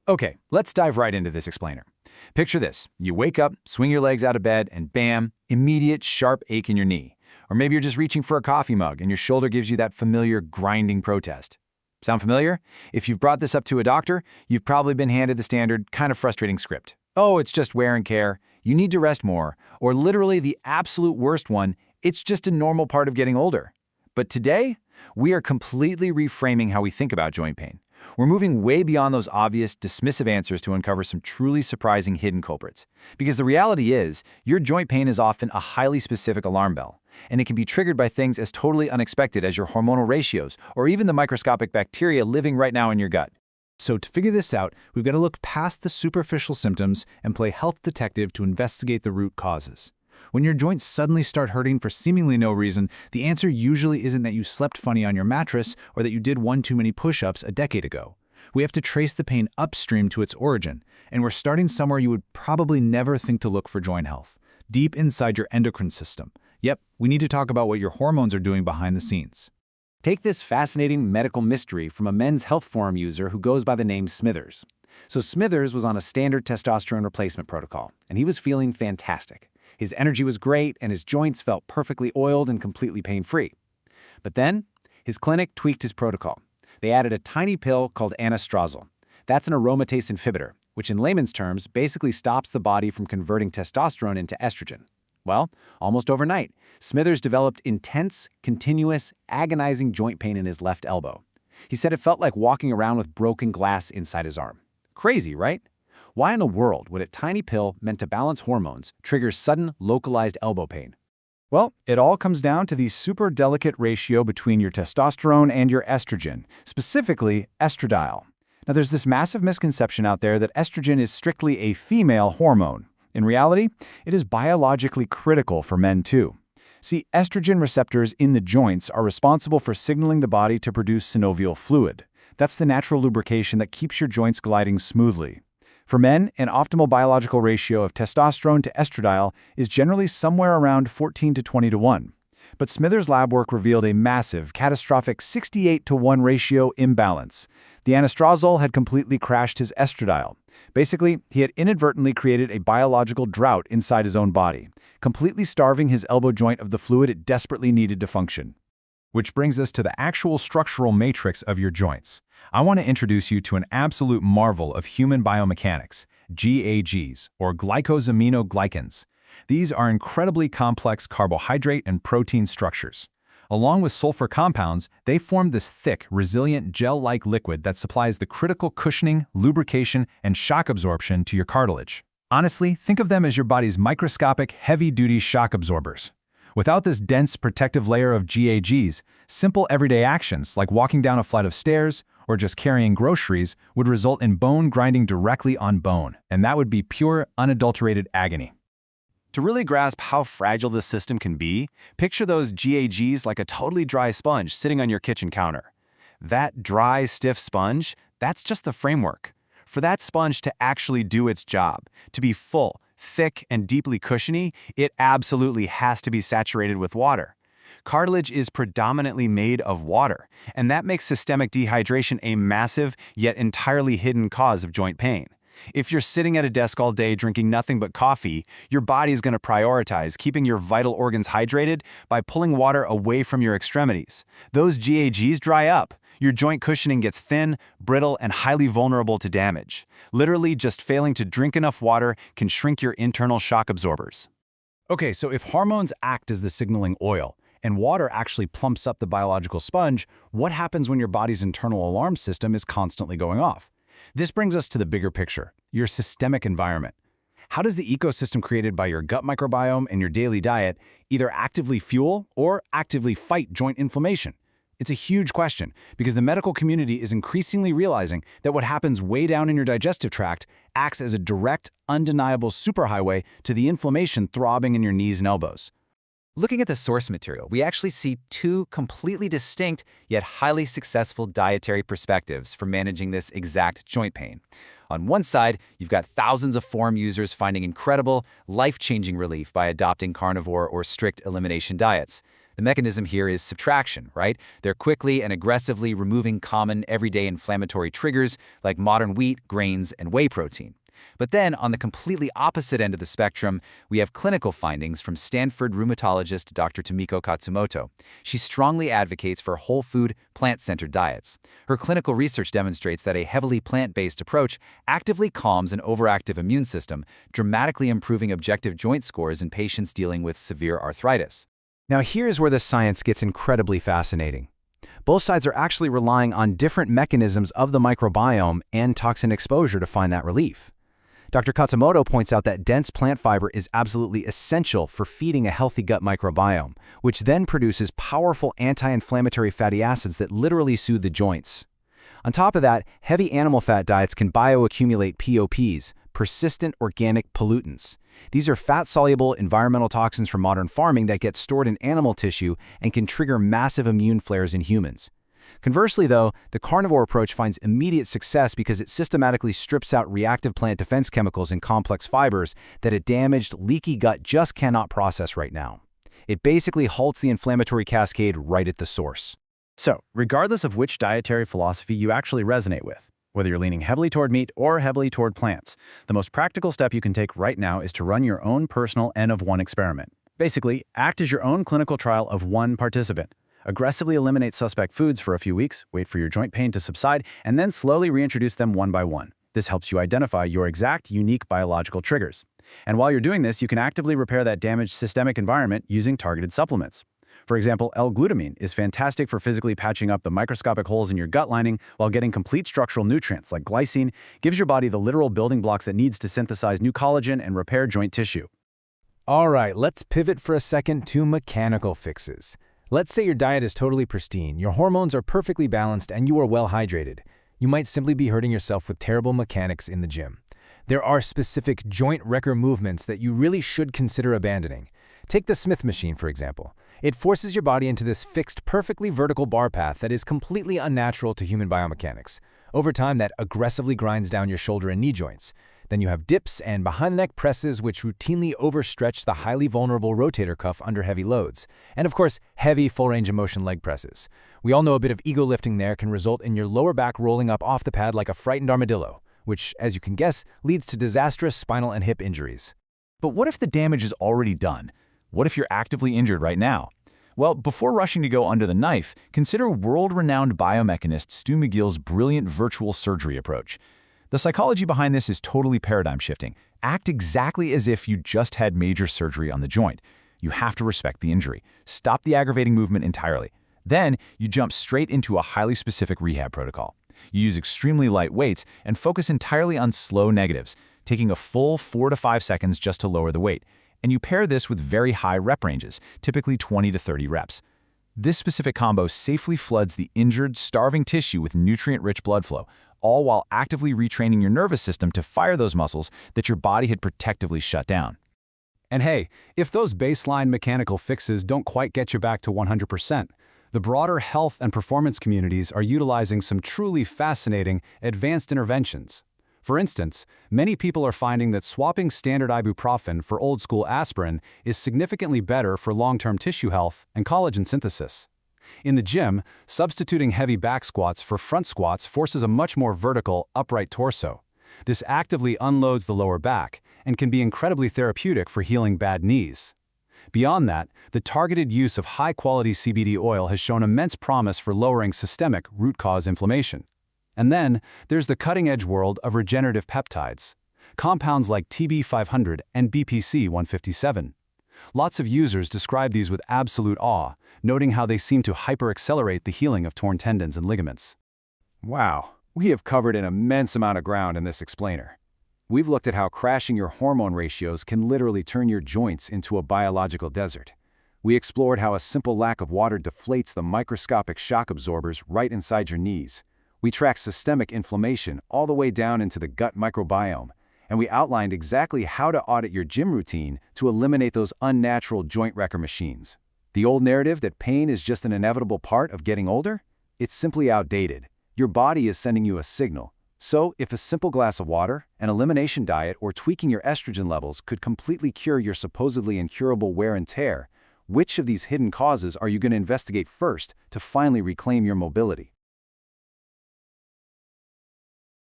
Okay, let's dive right into this explainer. Picture this. You wake up, swing your legs out of bed, and bam, immediate sharp ache in your knee. Or maybe you're just reaching for a coffee mug and your shoulder gives you that familiar grinding protest. Sound familiar? If you've brought this up to a doctor, you've probably been handed the standard, kind of frustrating script. Oh, it's just wear and tear. You need to rest more. Or literally the absolute worst one, it's just a normal part of getting older. But today, we are completely reframing how we think about joint pain. We're moving way beyond those obvious, dismissive answers to uncover some truly surprising hidden culprits. Because the reality is, your joint pain is often a highly specific alarm bell, and it can be triggered by things as totally unexpected as your hormonal ratios, or even the microscopic bacteria living right now in your gut. So to figure this out, we've got to look past the superficial symptoms and play health detective to investigate the root causes. When your joints suddenly start hurting for seemingly no reason, the answer usually isn't that you slept funny on your mattress or that you did one too many push-ups a decade ago. We have to trace the pain upstream to its origin, and we're starting somewhere you would probably never think to look for joint health, deep inside your endocrine system. Yep, we need to talk about what your hormones are doing behind the scenes. Take this fascinating medical mystery from a Men's Health Forum user who goes by the name Smithers. So Smithers was on a standard testosterone replacement protocol, and he was feeling fantastic. His energy was great, and his joints felt perfectly oiled and completely pain-free. But then, his clinic tweaked his protocol. They added a tiny pill called Estradiol. That's an aromatase inhibitor, which in layman's terms basically stops the body from converting testosterone into estrogen. Well, almost overnight, Smithers developed intense, continuous, agonizing joint pain in his left elbow. He said it felt like walking around with broken glass inside his arm. Crazy, right? Why in the world would a tiny pill meant to balance hormones trigger sudden, localized elbow pain? Well, it all comes down to the super delicate ratio between your testosterone and your estrogen, specifically estradiol. Now, there's this massive misconception out there that estrogen is strictly a female hormone. In reality, it is biologically critical for men too. See, estrogen receptors in the joints are responsible for signaling the body to produce synovial fluid. That's the natural lubrication that keeps your joints gliding smoothly. For men, an optimal biological ratio of testosterone to estradiol is generally somewhere around 14 to 20 to 1. But Smithers' lab work revealed a massive, catastrophic 68 to 1 ratio imbalance. The anastrozole had completely crashed his estradiol. Basically, he had inadvertently created a biological drought inside his own body, completely starving his elbow joint of the fluid it desperately needed to function. Which brings us to the actual structural matrix of your joints. I want to introduce you to an absolute marvel of human biomechanics, GAGs, or glycosaminoglycans. These are incredibly complex carbohydrate and protein structures. Along with sulfur compounds, they form this thick, resilient gel-like liquid that supplies the critical cushioning, lubrication, and shock absorption to your cartilage. Honestly, think of them as your body's microscopic, heavy-duty shock absorbers. Without this dense, protective layer of GAGs, simple everyday actions like walking down a flight of stairs or just carrying groceries would result in bone grinding directly on bone, and that would be pure, unadulterated agony. To really grasp how fragile this system can be, picture those GAGs like a totally dry sponge sitting on your kitchen counter. That dry, stiff sponge, that's just the framework. For that sponge to actually do its job, to be full, thick, and deeply cushiony, it absolutely has to be saturated with water. Cartilage is predominantly made of water, and that makes systemic dehydration a massive, yet entirely hidden cause of joint pain. If you're sitting at a desk all day drinking nothing but coffee, your body's going to prioritize keeping your vital organs hydrated by pulling water away from your extremities. Those GAGs dry up. Your joint cushioning gets thin, brittle, and highly vulnerable to damage. Literally, just failing to drink enough water can shrink your internal shock absorbers. Okay, so if hormones act as the signaling oil, and water actually plumps up the biological sponge, what happens when your body's internal alarm system is constantly going off? This brings us to the bigger picture, your systemic environment. How does the ecosystem created by your gut microbiome and your daily diet either actively fuel or actively fight joint inflammation? It's a huge question because the medical community is increasingly realizing that what happens way down in your digestive tract acts as a direct, undeniable superhighway to the inflammation throbbing in your knees and elbows. Looking at the source material, we actually see two completely distinct yet highly successful dietary perspectives for managing this exact joint pain. On one side, you've got thousands of forum users finding incredible, life-changing relief by adopting carnivore or strict elimination diets. The mechanism here is subtraction, right? They're quickly and aggressively removing common everyday inflammatory triggers like modern wheat, grains, and whey protein. But then, on the completely opposite end of the spectrum, we have clinical findings from Stanford rheumatologist Dr. Tomiko Katsumoto. She strongly advocates for whole food, plant-centered diets. Her clinical research demonstrates that a heavily plant-based approach actively calms an overactive immune system, dramatically improving objective joint scores in patients dealing with severe arthritis. Now here's where the science gets incredibly fascinating. Both sides are actually relying on different mechanisms of the microbiome and toxin exposure to find that relief. Dr. Katsumoto points out that dense plant fiber is absolutely essential for feeding a healthy gut microbiome, which then produces powerful anti-inflammatory fatty acids that literally soothe the joints. On top of that, heavy animal fat diets can bioaccumulate POPs, persistent organic pollutants. These are fat-soluble environmental toxins from modern farming that get stored in animal tissue and can trigger massive immune flares in humans. Conversely, though, the carnivore approach finds immediate success because it systematically strips out reactive plant defense chemicals and complex fibers that a damaged, leaky gut just cannot process right now. It basically halts the inflammatory cascade right at the source. So, regardless of which dietary philosophy you actually resonate with, whether you're leaning heavily toward meat or heavily toward plants, the most practical step you can take right now is to run your own personal N-of-1 experiment. Basically, act as your own clinical trial of one participant. Aggressively eliminate suspect foods for a few weeks, wait for your joint pain to subside, and then slowly reintroduce them one by one. This helps you identify your exact, unique biological triggers. And while you're doing this, you can actively repair that damaged systemic environment using targeted supplements. For example, L-Glutamine is fantastic for physically patching up the microscopic holes in your gut lining while getting complete structural nutrients like glycine, gives your body the literal building blocks it needs to synthesize new collagen and repair joint tissue. All right, let's pivot for a second to mechanical fixes. Let's say your diet is totally pristine, your hormones are perfectly balanced, and you are well hydrated. You might simply be hurting yourself with terrible mechanics in the gym. There are specific joint wrecker movements that you really should consider abandoning. Take the Smith machine, for example. It forces your body into this fixed, perfectly vertical bar path that is completely unnatural to human biomechanics. Over time, that aggressively grinds down your shoulder and knee joints. Then you have dips and behind-the-neck presses which routinely overstretch the highly vulnerable rotator cuff under heavy loads. And of course, heavy full-range of motion leg presses. We all know a bit of ego lifting there can result in your lower back rolling up off the pad like a frightened armadillo, which, as you can guess, leads to disastrous spinal and hip injuries. But what if the damage is already done? What if you're actively injured right now? Well, before rushing to go under the knife, consider world-renowned biomechanist Stu McGill's brilliant virtual surgery approach. The psychology behind this is totally paradigm-shifting. Act exactly as if you just had major surgery on the joint. You have to respect the injury. Stop the aggravating movement entirely. Then, you jump straight into a highly specific rehab protocol. You use extremely light weights and focus entirely on slow negatives, taking a full 4 to 5 seconds just to lower the weight. And you pair this with very high rep ranges, typically 20 to 30 reps. This specific combo safely floods the injured, starving tissue with nutrient-rich blood flow, all while actively retraining your nervous system to fire those muscles that your body had protectively shut down. And hey, if those baseline mechanical fixes don't quite get you back to 100%, the broader health and performance communities are utilizing some truly fascinating, advanced interventions. For instance, many people are finding that swapping standard ibuprofen for old-school aspirin is significantly better for long-term tissue health and collagen synthesis. In the gym, substituting heavy back squats for front squats forces a much more vertical, upright torso. This actively unloads the lower back and can be incredibly therapeutic for healing bad knees. Beyond that, the targeted use of high-quality CBD oil has shown immense promise for lowering systemic root-cause inflammation. And then, there's the cutting-edge world of regenerative peptides, compounds like TB500 and BPC157. Lots of users describe these with absolute awe, noting how they seem to hyper-accelerate the healing of torn tendons and ligaments. Wow, we have covered an immense amount of ground in this explainer. We've looked at how crashing your hormone ratios can literally turn your joints into a biological desert. We explored how a simple lack of water deflates the microscopic shock absorbers right inside your knees. We tracked systemic inflammation all the way down into the gut microbiome, and we outlined exactly how to audit your gym routine to eliminate those unnatural joint wrecker machines. The old narrative that pain is just an inevitable part of getting older? It's simply outdated. Your body is sending you a signal. So, if a simple glass of water, an elimination diet, or tweaking your estrogen levels could completely cure your supposedly incurable wear and tear, Which of these hidden causes are you going to investigate first to finally reclaim your mobility?